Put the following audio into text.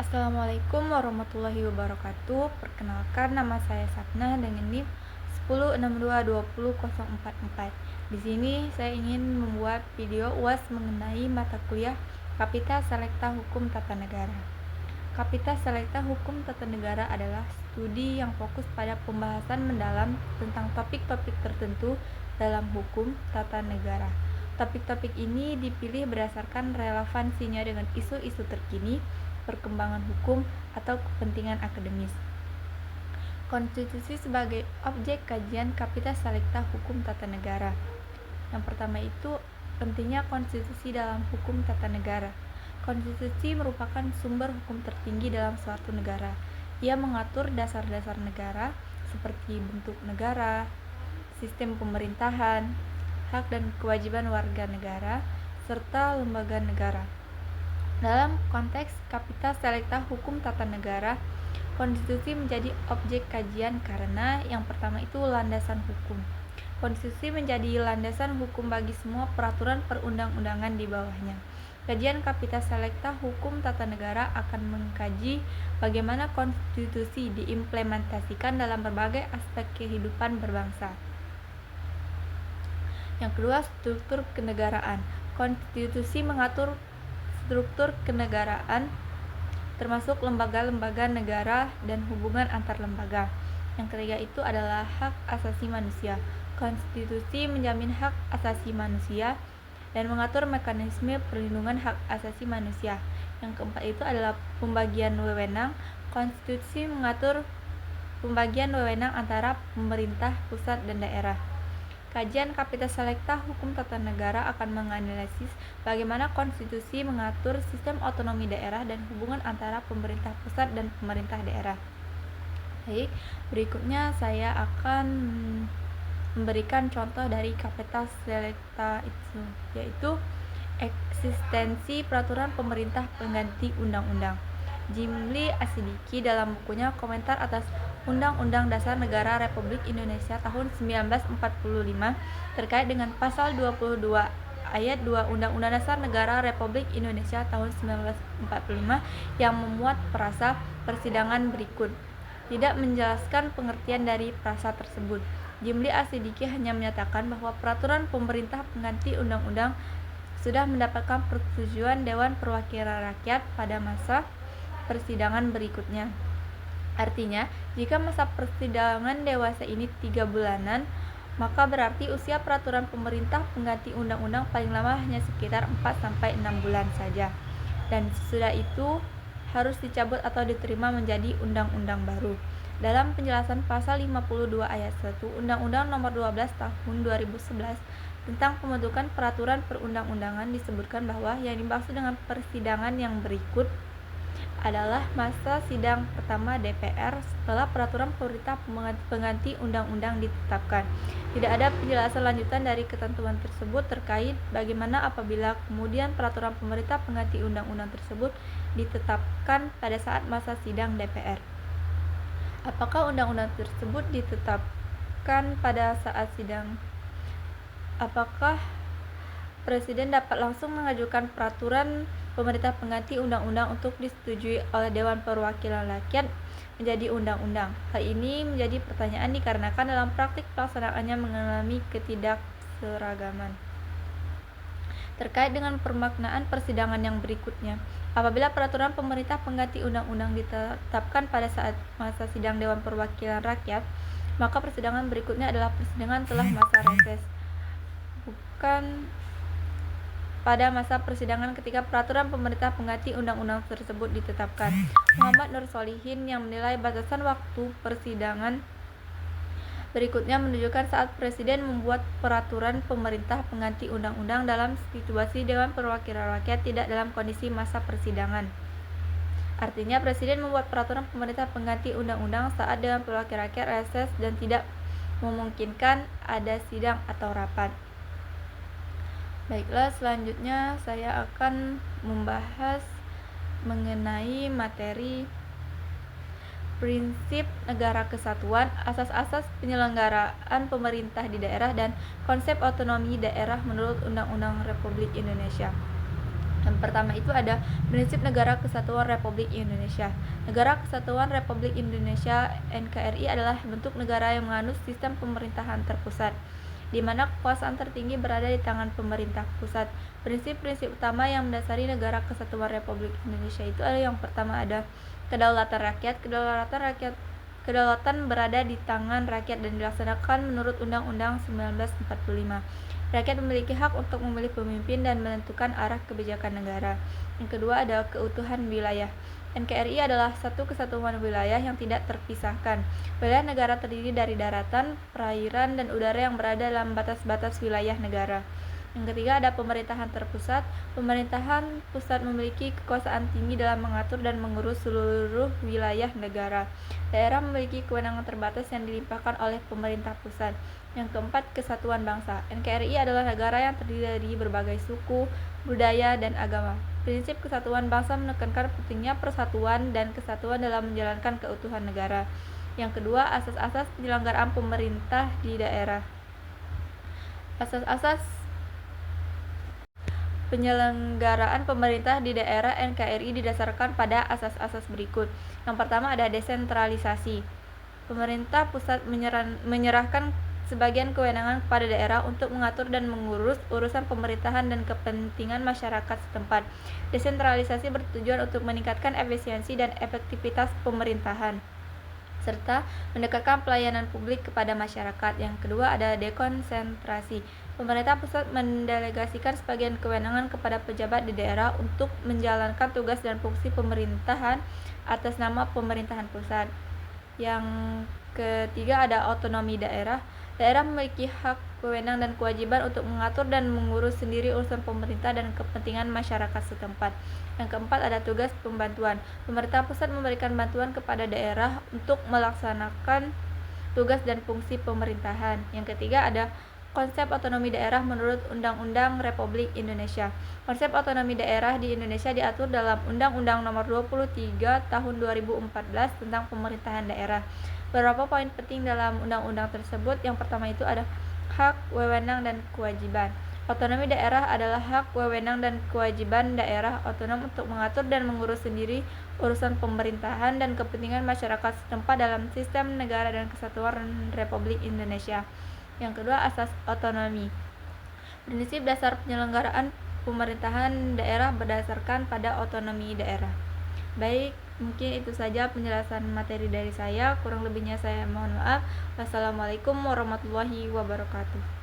Assalamualaikum warahmatullahi wabarakatuh. Perkenalkan, nama saya Sapna dengan NIM 10622044. Di sini saya ingin membuat video UAS mengenai mata kuliah Kapita Selekta Hukum Tata Negara. Kapita Selekta Hukum Tata Negara adalah studi yang fokus pada pembahasan mendalam tentang topik-topik tertentu dalam hukum tata negara. Topik-topik ini dipilih berdasarkan relevansinya dengan isu-isu terkini, perkembangan hukum, atau kepentingan akademis. Konstitusi sebagai objek kajian Kapita Selekta Hukum Tata Negara. Yang pertama itu, pentingnya konstitusi dalam hukum tata negara. Konstitusi merupakan sumber hukum tertinggi dalam suatu negara. Ia mengatur dasar-dasar negara seperti bentuk negara, sistem pemerintahan, hak dan kewajiban warga negara, serta lembaga negara. Dalam konteks Kapita Selekta Hukum Tata Negara, konstitusi menjadi objek kajian karena yang pertama itu landasan hukum. Konstitusi menjadi landasan hukum bagi semua peraturan perundang-undangan di bawahnya. Kajian Kapita Selekta Hukum Tata Negara akan mengkaji bagaimana konstitusi diimplementasikan dalam berbagai aspek kehidupan berbangsa. Yang kedua, struktur kenegaraan. Konstitusi mengatur struktur kenegaraan termasuk lembaga-lembaga negara dan hubungan antar lembaga. Yang ketiga itu adalah hak asasi manusia. Konstitusi menjamin hak asasi manusia dan mengatur mekanisme perlindungan hak asasi manusia. Yang keempat itu adalah pembagian wewenang. Konstitusi mengatur pembagian wewenang antara pemerintah pusat dan daerah. Kajian Kapita Selekta Hukum Tata Negara akan menganalisis bagaimana konstitusi mengatur sistem otonomi daerah dan hubungan antara pemerintah pusat dan pemerintah daerah. Baik, berikutnya saya akan memberikan contoh dari Kapita Selekta itu, yaitu eksistensi peraturan pemerintah pengganti undang-undang. Jimli Asidiki dalam bukunya Komentar atas Undang-Undang Dasar Negara Republik Indonesia tahun 1945 terkait dengan pasal 22 ayat 2 Undang-Undang Dasar Negara Republik Indonesia tahun 1945 yang memuat frasa persidangan berikut. Tidak menjelaskan pengertian dari frasa tersebut. Jimli Asidiki hanya menyatakan bahwa peraturan pemerintah pengganti undang-undang sudah mendapatkan persetujuan Dewan Perwakilan Rakyat pada masa persidangan berikutnya. Artinya, jika masa persidangan dewasa ini 3 bulanan, maka berarti usia peraturan pemerintah pengganti undang-undang paling lama hanya sekitar 4-6 bulan saja. Dan sesudah itu harus dicabut atau diterima menjadi undang-undang baru. Dalam penjelasan pasal 52 ayat 1 Undang-Undang Nomor 12 Tahun 2011 tentang pembentukan peraturan perundang-undangan disebutkan bahwa yang dimaksud dengan persidangan yang berikut adalah masa sidang pertama DPR setelah peraturan pemerintah pengganti undang-undang ditetapkan. Tidak ada penjelasan lanjutan dari ketentuan tersebut terkait bagaimana apabila kemudian peraturan pemerintah pengganti undang-undang tersebut ditetapkan pada saat masa sidang DPR. Apakah undang-undang tersebut ditetapkan pada saat sidang? Apakah Presiden dapat langsung mengajukan peraturan pemerintah pengganti undang-undang untuk disetujui oleh Dewan Perwakilan Rakyat menjadi undang-undang? Hal ini menjadi pertanyaan dikarenakan dalam praktik pelaksanaannya mengalami ketidakseragaman. Terkait dengan permaknaan persidangan yang berikutnya, apabila peraturan pemerintah pengganti undang-undang ditetapkan pada saat masa sidang Dewan Perwakilan Rakyat, maka persidangan berikutnya adalah persidangan setelah masa reses, bukan pada masa persidangan ketika peraturan pemerintah pengganti undang-undang tersebut ditetapkan. Muhammad Nur Solihin yang menilai batasan waktu persidangan berikutnya menunjukkan saat Presiden membuat peraturan pemerintah pengganti undang-undang dalam situasi Dewan Perwakilan Rakyat tidak dalam kondisi masa persidangan. Artinya Presiden membuat peraturan pemerintah pengganti undang-undang saat Dewan Perwakilan Rakyat reses dan tidak memungkinkan ada sidang atau rapat. Baiklah, selanjutnya saya akan membahas mengenai materi prinsip negara kesatuan, asas-asas penyelenggaraan pemerintah di daerah, dan konsep otonomi daerah menurut Undang-Undang Republik Indonesia. Yang pertama itu ada prinsip Negara Kesatuan Republik Indonesia. Negara Kesatuan Republik Indonesia (NKRI) adalah bentuk negara yang menganut sistem pemerintahan terpusat, di mana kekuasaan tertinggi berada di tangan pemerintah pusat. Prinsip-prinsip utama yang mendasari Negara Kesatuan Republik Indonesia itu adalah yang pertama ada kedaulatan rakyat. Kedaulatan berada di tangan rakyat dan dilaksanakan menurut Undang-Undang 1945. Rakyat memiliki hak untuk memilih pemimpin dan menentukan arah kebijakan negara. Yang kedua ada keutuhan wilayah. NKRI adalah satu kesatuan wilayah yang tidak terpisahkan. Wilayah negara terdiri dari daratan, perairan, dan udara yang berada dalam batas-batas wilayah negara. Yang ketiga ada pemerintahan terpusat. Pemerintahan pusat memiliki kekuasaan tinggi dalam mengatur dan mengurus seluruh wilayah negara. Daerah memiliki kewenangan terbatas yang dilimpahkan oleh pemerintah pusat. Yang keempat, kesatuan bangsa. NKRI adalah negara yang terdiri dari berbagai suku, budaya, dan agama. Prinsip kesatuan bangsa menekankan pentingnya persatuan dan kesatuan dalam menjalankan keutuhan negara. Yang kedua, asas-asas penyelenggaraan pemerintah di daerah. Asas-asas penyelenggaraan pemerintah di daerah NKRI didasarkan pada asas-asas berikut. Yang pertama ada desentralisasi. Pemerintah pusat menyerahkan sebagian kewenangan kepada daerah untuk mengatur dan mengurus urusan pemerintahan dan kepentingan masyarakat setempat. Desentralisasi bertujuan untuk meningkatkan efisiensi dan efektivitas pemerintahan, serta mendekatkan pelayanan publik kepada masyarakat. Yang kedua ada dekonsentrasi. Pemerintah pusat mendelegasikan sebagian kewenangan kepada pejabat di daerah untuk menjalankan tugas dan fungsi pemerintahan atas nama pemerintahan pusat. Yang ketiga ada otonomi daerah. Daerah memiliki hak, wewenang, dan kewajiban untuk mengatur dan mengurus sendiri urusan pemerintah dan kepentingan masyarakat setempat. Yang keempat ada tugas pembantuan. Pemerintah pusat memberikan bantuan kepada daerah untuk melaksanakan tugas dan fungsi pemerintahan. Yang ketiga ada konsep otonomi daerah menurut Undang-Undang Republik Indonesia. Konsep otonomi daerah di Indonesia diatur dalam Undang-Undang Nomor 23 Tahun 2014 tentang pemerintahan daerah. Beberapa poin penting dalam undang-undang tersebut. Yang pertama itu ada hak, wewenang, dan kewajiban. Otonomi daerah adalah hak, wewenang, dan kewajiban daerah otonom untuk mengatur dan mengurus sendiri urusan pemerintahan dan kepentingan masyarakat setempat dalam sistem negara dan kesatuan Republik Indonesia. Yang kedua, asas otonomi. Prinsip dasar penyelenggaraan pemerintahan daerah berdasarkan pada otonomi daerah. Baik, mungkin itu saja penjelasan materi dari saya. Kurang lebihnya saya mohon maaf. Wassalamualaikum warahmatullahi wabarakatuh.